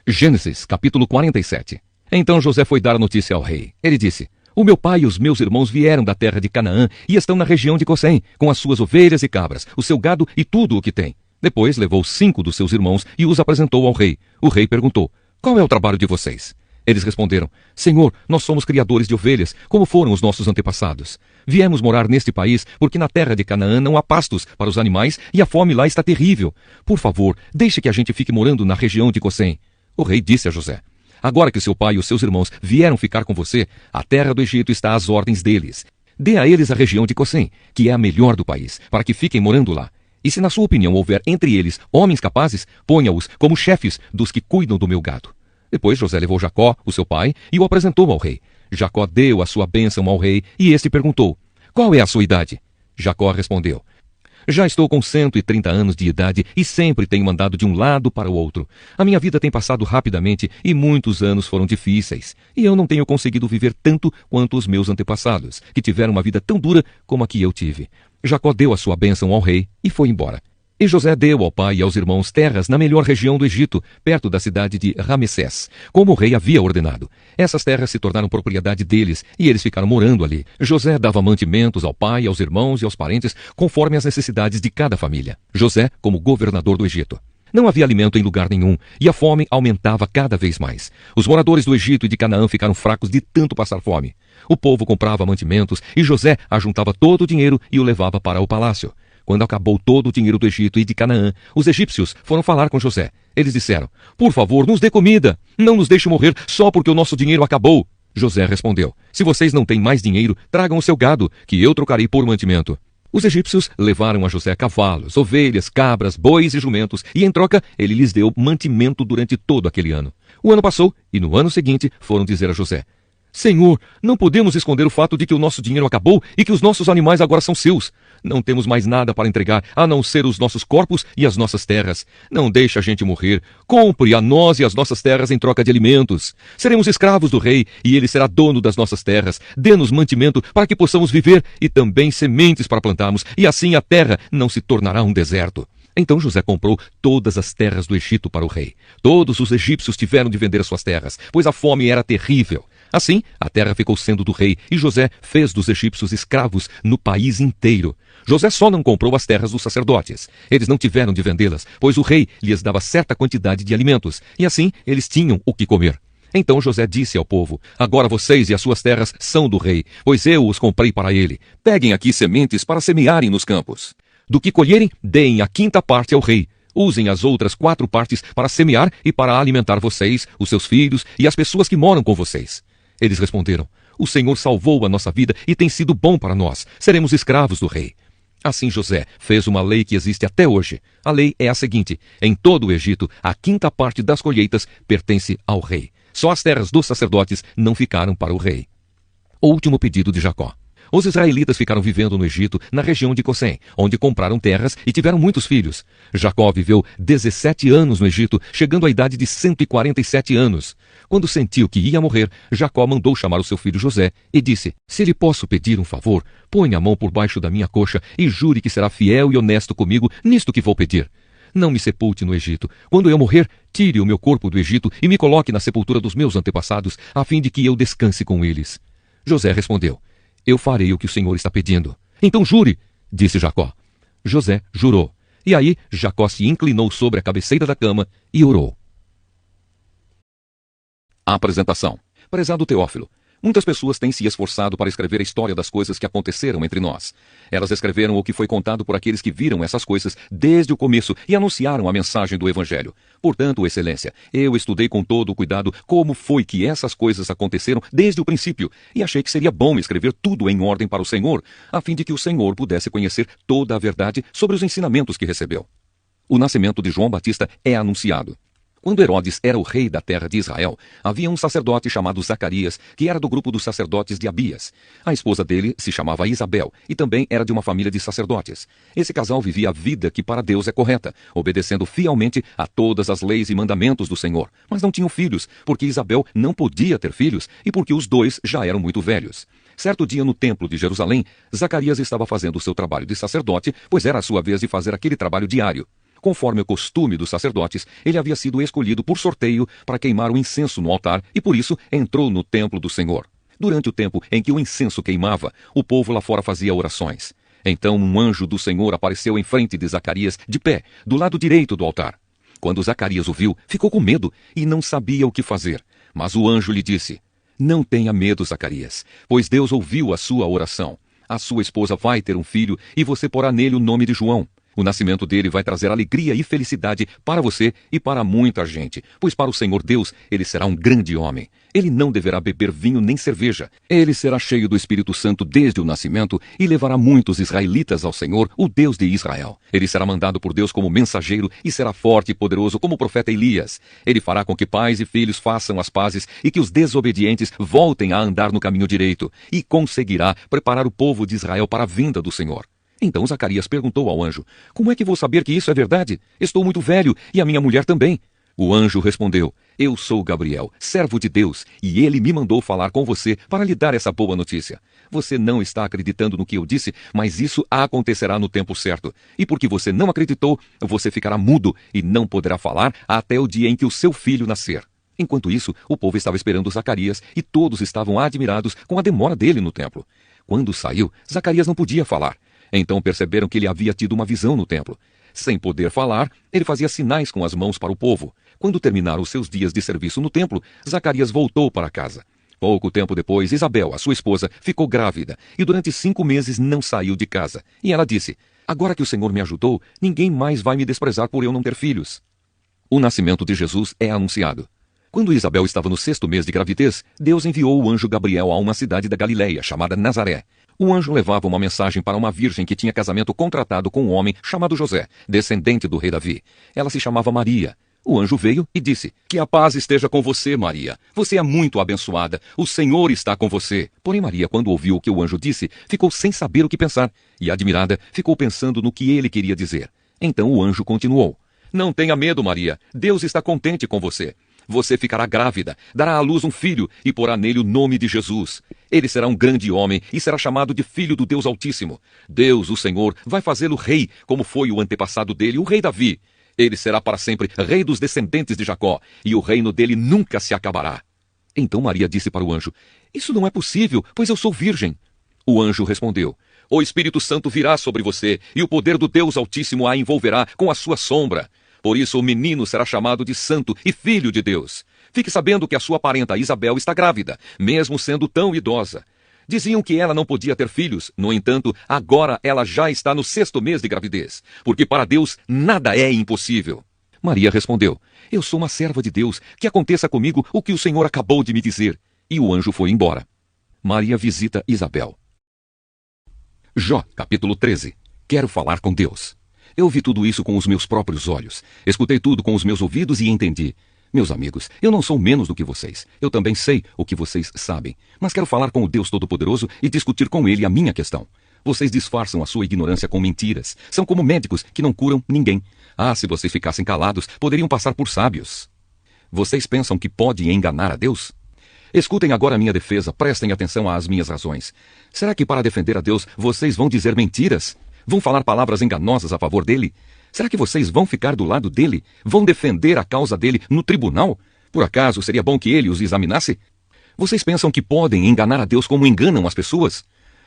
Gênesis, capítulo 47. Então José foi dar a notícia ao rei. Ele disse: o meu pai e os meus irmãos vieram da terra de Canaã e estão na região de Gosém, com as suas ovelhas e cabras, o seu gado e tudo o que tem. Depois levou 5 dos seus irmãos e os apresentou ao rei. O rei perguntou: qual é o trabalho de vocês? Eles responderam: Senhor, nós somos criadores de ovelhas, como foram os nossos antepassados. Viemos morar neste país porque na terra de Canaã não há pastos para os animais e a fome lá está terrível. Por favor, deixe que a gente fique morando na região de Gosém. O rei disse a José: agora que seu pai e os seus irmãos vieram ficar com você, a terra do Egito está às ordens deles. Dê a eles a região de Gosém, que é a melhor do país, para que fiquem morando lá. E se na sua opinião houver entre eles homens capazes, ponha-os como chefes dos que cuidam do meu gado. Depois José levou Jacó, o seu pai, e o apresentou ao rei. Jacó deu a sua bênção ao rei, e este perguntou: qual é a sua idade? Jacó respondeu: já estou com 130 anos de idade e sempre tenho andado de um lado para o outro. A minha vida tem passado rapidamente e muitos anos foram difíceis. E eu não tenho conseguido viver tanto quanto os meus antepassados, que tiveram uma vida tão dura como a que eu tive. Jacó deu a sua bênção ao rei e foi embora. E José deu ao pai e aos irmãos terras na melhor região do Egito, perto da cidade de Ramessés, como o rei havia ordenado. Essas terras se tornaram propriedade deles, e eles ficaram morando ali. José dava mantimentos ao pai, aos irmãos e aos parentes, conforme as necessidades de cada família. José como governador do Egito. Não havia alimento em lugar nenhum, e a fome aumentava cada vez mais. Os moradores do Egito e de Canaã ficaram fracos de tanto passar fome. O povo comprava mantimentos, e José ajuntava todo o dinheiro e o levava para o palácio. Quando acabou todo o dinheiro do Egito e de Canaã, os egípcios foram falar com José. Eles disseram: por favor, nos dê comida. Não nos deixe morrer só porque o nosso dinheiro acabou. José respondeu: se vocês não têm mais dinheiro, tragam o seu gado, que eu trocarei por mantimento. Os egípcios levaram a José cavalos, ovelhas, cabras, bois e jumentos, e em troca ele lhes deu mantimento durante todo aquele ano. O ano passou, e no ano seguinte foram dizer a José: Senhor, não podemos esconder o fato de que o nosso dinheiro acabou e que os nossos animais agora são seus. Não temos mais nada para entregar, a não ser os nossos corpos e as nossas terras. Não deixe a gente morrer. Compre a nós e as nossas terras em troca de alimentos. Seremos escravos do rei, e ele será dono das nossas terras. Dê-nos mantimento para que possamos viver, e também sementes para plantarmos, e assim a terra não se tornará um deserto. Então José comprou todas as terras do Egito para o rei. Todos os egípcios tiveram de vender suas terras, pois a fome era terrível. Assim, a terra ficou sendo do rei, e José fez dos egípcios escravos no país inteiro. José só não comprou as terras dos sacerdotes. Eles não tiveram de vendê-las, pois o rei lhes dava certa quantidade de alimentos, e assim eles tinham o que comer. Então José disse ao povo: agora vocês e as suas terras são do rei, pois eu os comprei para ele. Peguem aqui sementes para semearem nos campos. Do que colherem, deem a 5ª parte ao rei. Usem as outras 4 partes para semear e para alimentar vocês, os seus filhos e as pessoas que moram com vocês. Eles responderam: o Senhor salvou a nossa vida e tem sido bom para nós. Seremos escravos do rei. Assim José fez uma lei que existe até hoje. A lei é a seguinte: em todo o Egito, a 5ª parte das colheitas pertence ao rei. Só as terras dos sacerdotes não ficaram para o rei. O último pedido de Jacó. Os israelitas ficaram vivendo no Egito, na região de Gosém, onde compraram terras e tiveram muitos filhos. Jacó viveu 17 anos no Egito, chegando à idade de 147 anos. Quando sentiu que ia morrer, Jacó mandou chamar o seu filho José e disse: se lhe posso pedir um favor, ponha a mão por baixo da minha coxa e jure que será fiel e honesto comigo nisto que vou pedir. Não me sepulte no Egito. Quando eu morrer, tire o meu corpo do Egito e me coloque na sepultura dos meus antepassados, a fim de que eu descanse com eles. José respondeu: eu farei o que o Senhor está pedindo. Então jure, disse Jacó. José jurou. E aí Jacó se inclinou sobre a cabeceira da cama e orou. Apresentação. Prezado Teófilo, muitas pessoas têm se esforçado para escrever a história das coisas que aconteceram entre nós. Elas escreveram o que foi contado por aqueles que viram essas coisas desde o começo e anunciaram a mensagem do Evangelho. Portanto, Excelência, eu estudei com todo o cuidado como foi que essas coisas aconteceram desde o princípio e achei que seria bom escrever tudo em ordem para o Senhor, a fim de que o Senhor pudesse conhecer toda a verdade sobre os ensinamentos que recebeu. O nascimento de João Batista é anunciado. Quando Herodes era o rei da terra de Israel, havia um sacerdote chamado Zacarias, que era do grupo dos sacerdotes de Abias. A esposa dele se chamava Isabel, e também era de uma família de sacerdotes. Esse casal vivia a vida que para Deus é correta, obedecendo fielmente a todas as leis e mandamentos do Senhor. Mas não tinham filhos, porque Isabel não podia ter filhos, e porque os dois já eram muito velhos. Certo dia no templo de Jerusalém, Zacarias estava fazendo o seu trabalho de sacerdote, pois era a sua vez de fazer aquele trabalho diário. Conforme o costume dos sacerdotes, ele havia sido escolhido por sorteio para queimar o incenso no altar e por isso entrou no templo do Senhor. Durante o tempo em que o incenso queimava, o povo lá fora fazia orações. Então um anjo do Senhor apareceu em frente de Zacarias, de pé, do lado direito do altar. Quando Zacarias o viu, ficou com medo e não sabia o que fazer. Mas o anjo lhe disse: Não tenha medo, Zacarias, pois Deus ouviu a sua oração. A sua esposa vai ter um filho e você porá nele o nome de João. O nascimento dele vai trazer alegria e felicidade para você e para muita gente, pois para o Senhor Deus ele será um grande homem. Ele não deverá beber vinho nem cerveja. Ele será cheio do Espírito Santo desde o nascimento e levará muitos israelitas ao Senhor, o Deus de Israel. Ele será mandado por Deus como mensageiro e será forte e poderoso como o profeta Elias. Ele fará com que pais e filhos façam as pazes e que os desobedientes voltem a andar no caminho direito, e conseguirá preparar o povo de Israel para a vinda do Senhor. Então Zacarias perguntou ao anjo: Como é que vou saber que isso é verdade? Estou muito velho e a minha mulher também. O anjo respondeu: Eu sou Gabriel, servo de Deus, e ele me mandou falar com você para lhe dar essa boa notícia. Você não está acreditando no que eu disse, mas isso acontecerá no tempo certo. E porque você não acreditou, você ficará mudo e não poderá falar até o dia em que o seu filho nascer. Enquanto isso, o povo estava esperando Zacarias e todos estavam admirados com a demora dele no templo. Quando saiu, Zacarias não podia falar. Então perceberam que ele havia tido uma visão no templo. Sem poder falar, ele fazia sinais com as mãos para o povo. Quando terminaram os seus dias de serviço no templo, Zacarias voltou para casa. Pouco tempo depois, Isabel, a sua esposa, ficou grávida e durante 5 meses não saiu de casa. E ela disse: Agora que o Senhor me ajudou, ninguém mais vai me desprezar por eu não ter filhos. O nascimento de Jesus é anunciado. Quando Isabel estava no 6º mês de gravidez, Deus enviou o anjo Gabriel a uma cidade da Galileia, chamada Nazaré. O anjo levava uma mensagem para uma virgem que tinha casamento contratado com um homem chamado José, descendente do rei Davi. Ela se chamava Maria. O anjo veio e disse: Que a paz esteja com você, Maria. Você é muito abençoada. O Senhor está com você. Porém, Maria, quando ouviu o que o anjo disse, ficou sem saber o que pensar. E, admirada, ficou pensando no que ele queria dizer. Então o anjo continuou: Não tenha medo, Maria. Deus está contente com você. Você ficará grávida, dará à luz um filho e porá nele o nome de Jesus. Ele será um grande homem e será chamado de Filho do Deus Altíssimo. Deus, o Senhor, vai fazê-lo rei, como foi o antepassado dele, o rei Davi. Ele será para sempre rei dos descendentes de Jacó, e o reino dele nunca se acabará. Então Maria disse para o anjo: Isso não é possível, pois eu sou virgem. O anjo respondeu: O Espírito Santo virá sobre você, e o poder do Deus Altíssimo a envolverá com a sua sombra. Por isso o menino será chamado de Santo e Filho de Deus. Fique sabendo que a sua parenta Isabel está grávida, mesmo sendo tão idosa. Diziam que ela não podia ter filhos, no entanto, agora ela já está no 6º mês de gravidez, porque para Deus nada é impossível. Maria respondeu: Eu sou uma serva de Deus, que aconteça comigo o que o Senhor acabou de me dizer. E o anjo foi embora. Maria visita Isabel. Jó, capítulo 13. Quero falar com Deus. Eu vi tudo isso com os meus próprios olhos. Escutei tudo com os meus ouvidos e entendi. Meus amigos, eu não sou menos do que vocês. Eu também sei o que vocês sabem. Mas quero falar com o Deus Todo-Poderoso e discutir com Ele a minha questão. Vocês disfarçam a sua ignorância com mentiras. São como médicos que não curam ninguém. Ah, se vocês ficassem calados, poderiam passar por sábios. Vocês pensam que podem enganar a Deus? Escutem agora a minha defesa, prestem atenção às minhas razões. Será que para defender a Deus vocês vão dizer mentiras? Vão falar palavras enganosas a favor dele? Será que vocês vão ficar do lado dele? Vão defender a causa dele no tribunal? Por acaso seria bom que ele os examinasse? Vocês pensam que podem enganar a Deus como enganam as pessoas?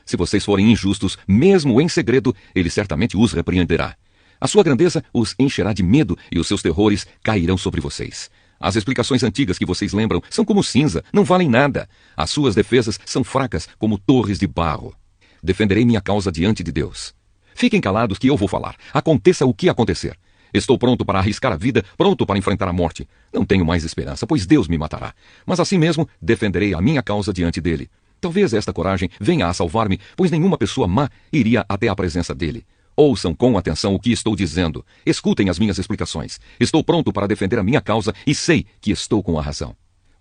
Se vocês forem injustos, mesmo em segredo, ele certamente os repreenderá. A sua grandeza os encherá de medo e os seus terrores cairão sobre vocês. As explicações antigas que vocês lembram são como cinza, não valem nada. As suas defesas são fracas como torres de barro. Defenderei minha causa diante de Deus. Fiquem calados que eu vou falar. Aconteça o que acontecer. Estou pronto para arriscar a vida, pronto para enfrentar a morte. Não tenho mais esperança, pois Deus me matará. Mas assim mesmo, defenderei a minha causa diante dele. Talvez esta coragem venha a salvar-me, pois nenhuma pessoa má iria até a presença dele. Ouçam com atenção o que estou dizendo. Escutem as minhas explicações. Estou pronto para defender a minha causa e sei que estou com a razão.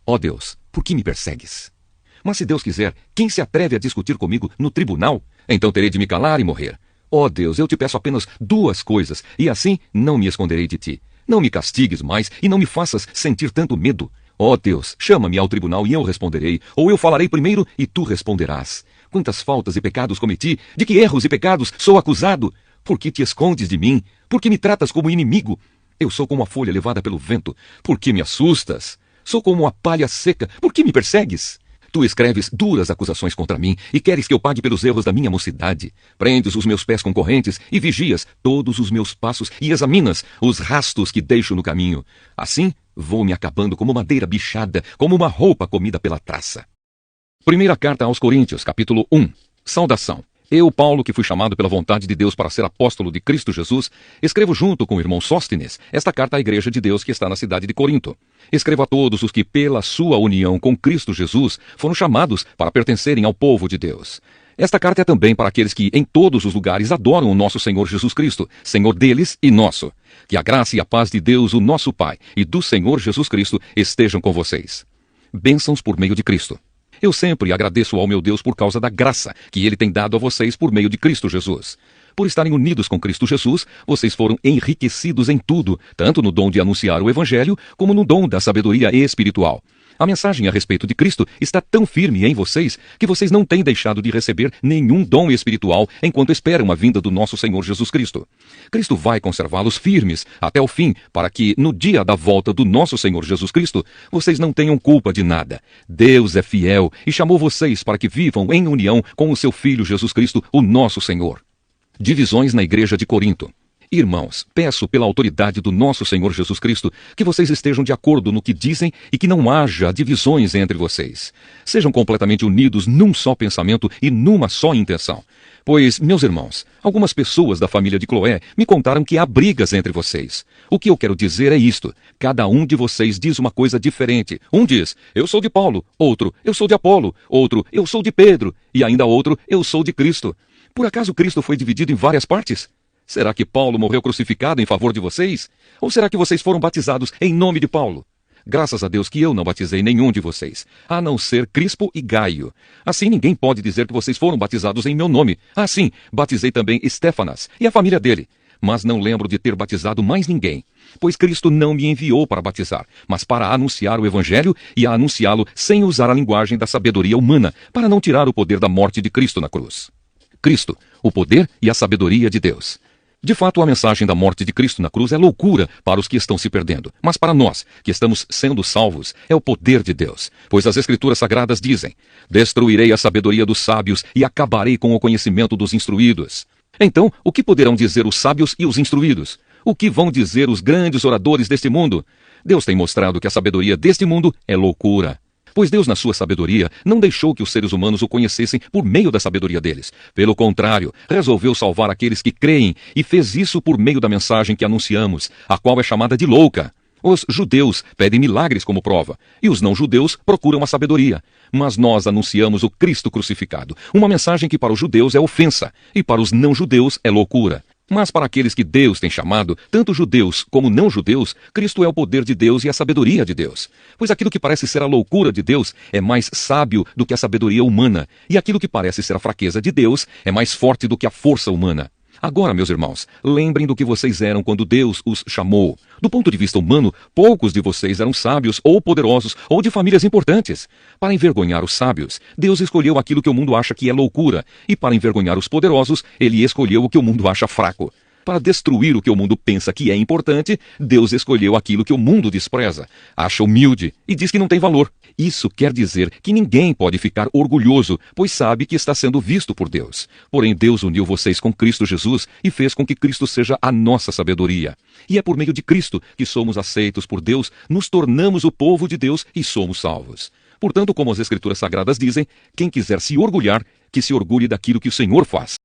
Ó Deus, por que me persegues? Mas se Deus quiser, quem se atreve a discutir comigo no tribunal? Então terei de me calar e morrer. Ó Deus, eu te peço apenas 2 coisas, e assim não me esconderei de ti. Não me castigues mais e não me faças sentir tanto medo. Ó Deus, chama-me ao tribunal e eu responderei, ou eu falarei primeiro e tu responderás. Quantas faltas e pecados cometi, de que erros e pecados sou acusado? Por que te escondes de mim? Por que me tratas como inimigo? Eu sou como a folha levada pelo vento. Por que me assustas? Sou como a palha seca. Por que me persegues? Tu escreves duras acusações contra mim e queres que eu pague pelos erros da minha mocidade. Prendes os meus pés com correntes e vigias todos os meus passos e examinas os rastos que deixo no caminho. Assim, vou me acabando como madeira bichada, como uma roupa comida pela traça. Primeira carta aos Coríntios, capítulo 1. Saudação. Eu, Paulo, que fui chamado pela vontade de Deus para ser apóstolo de Cristo Jesus, escrevo junto com o irmão Sóstenes esta carta à igreja de Deus que está na cidade de Corinto. Escrevo a todos os que, pela sua união com Cristo Jesus, foram chamados para pertencerem ao povo de Deus. Esta carta é também para aqueles que, em todos os lugares, adoram o nosso Senhor Jesus Cristo, Senhor deles e nosso. Que a graça e a paz de Deus, o nosso Pai, e do Senhor Jesus Cristo estejam com vocês. Bênçãos por meio de Cristo. Eu sempre agradeço ao meu Deus por causa da graça que Ele tem dado a vocês por meio de Cristo Jesus. Por estarem unidos com Cristo Jesus, vocês foram enriquecidos em tudo, tanto no dom de anunciar o Evangelho, como no dom da sabedoria espiritual. A mensagem a respeito de Cristo está tão firme em vocês que vocês não têm deixado de receber nenhum dom espiritual enquanto esperam a vinda do nosso Senhor Jesus Cristo. Cristo vai conservá-los firmes até o fim, para que, no dia da volta do nosso Senhor Jesus Cristo, vocês não tenham culpa de nada. Deus é fiel e chamou vocês para que vivam em união com o seu Filho Jesus Cristo, o nosso Senhor. Divisões na igreja de Corinto. Irmãos, peço pela autoridade do nosso Senhor Jesus Cristo que vocês estejam de acordo no que dizem e que não haja divisões entre vocês. Sejam completamente unidos num só pensamento e numa só intenção. Pois, meus irmãos, algumas pessoas da família de Cloé me contaram que há brigas entre vocês. O que eu quero dizer é isto: cada um de vocês diz uma coisa diferente. Um diz, eu sou de Paulo; outro, eu sou de Apolo; outro, eu sou de Pedro; e ainda outro, eu sou de Cristo. Por acaso Cristo foi dividido em várias partes? Será que Paulo morreu crucificado em favor de vocês? Ou será que vocês foram batizados em nome de Paulo? Graças a Deus que eu não batizei nenhum de vocês, a não ser Crispo e Gaio. Assim ninguém pode dizer que vocês foram batizados em meu nome. Sim, batizei também Estéfanas e a família dele. Mas não lembro de ter batizado mais ninguém. Pois Cristo não me enviou para batizar, mas para anunciar o Evangelho e a anunciá-lo sem usar a linguagem da sabedoria humana, para não tirar o poder da morte de Cristo na cruz. Cristo, o poder e a sabedoria de Deus. De fato, a mensagem da morte de Cristo na cruz é loucura para os que estão se perdendo. Mas para nós, que estamos sendo salvos, é o poder de Deus. Pois as Escrituras Sagradas dizem, destruirei a sabedoria dos sábios e acabarei com o conhecimento dos instruídos. Então, o que poderão dizer os sábios e os instruídos? O que vão dizer os grandes oradores deste mundo? Deus tem mostrado que a sabedoria deste mundo é loucura. Pois Deus, na sua sabedoria, não deixou que os seres humanos o conhecessem por meio da sabedoria deles. Pelo contrário, resolveu salvar aqueles que creem e fez isso por meio da mensagem que anunciamos, a qual é chamada de louca. Os judeus pedem milagres como prova, e os não-judeus procuram a sabedoria. Mas nós anunciamos o Cristo crucificado, uma mensagem que para os judeus é ofensa, e para os não-judeus é loucura. Mas para aqueles que Deus tem chamado, tanto judeus como não-judeus, Cristo é o poder de Deus e a sabedoria de Deus. Pois aquilo que parece ser a loucura de Deus é mais sábio do que a sabedoria humana, e aquilo que parece ser a fraqueza de Deus é mais forte do que a força humana. Agora, meus irmãos, lembrem do que vocês eram quando Deus os chamou. Do ponto de vista humano, poucos de vocês eram sábios ou poderosos ou de famílias importantes. Para envergonhar os sábios, Deus escolheu aquilo que o mundo acha que é loucura. E para envergonhar os poderosos, Ele escolheu o que o mundo acha fraco. Para destruir o que o mundo pensa que é importante, Deus escolheu aquilo que o mundo despreza, acha humilde e diz que não tem valor. Isso quer dizer que ninguém pode ficar orgulhoso, pois sabe que está sendo visto por Deus. Porém, Deus uniu vocês com Cristo Jesus e fez com que Cristo seja a nossa sabedoria. E é por meio de Cristo que somos aceitos por Deus, nos tornamos o povo de Deus e somos salvos. Portanto, como as Escrituras Sagradas dizem, quem quiser se orgulhar, que se orgulhe daquilo que o Senhor faz.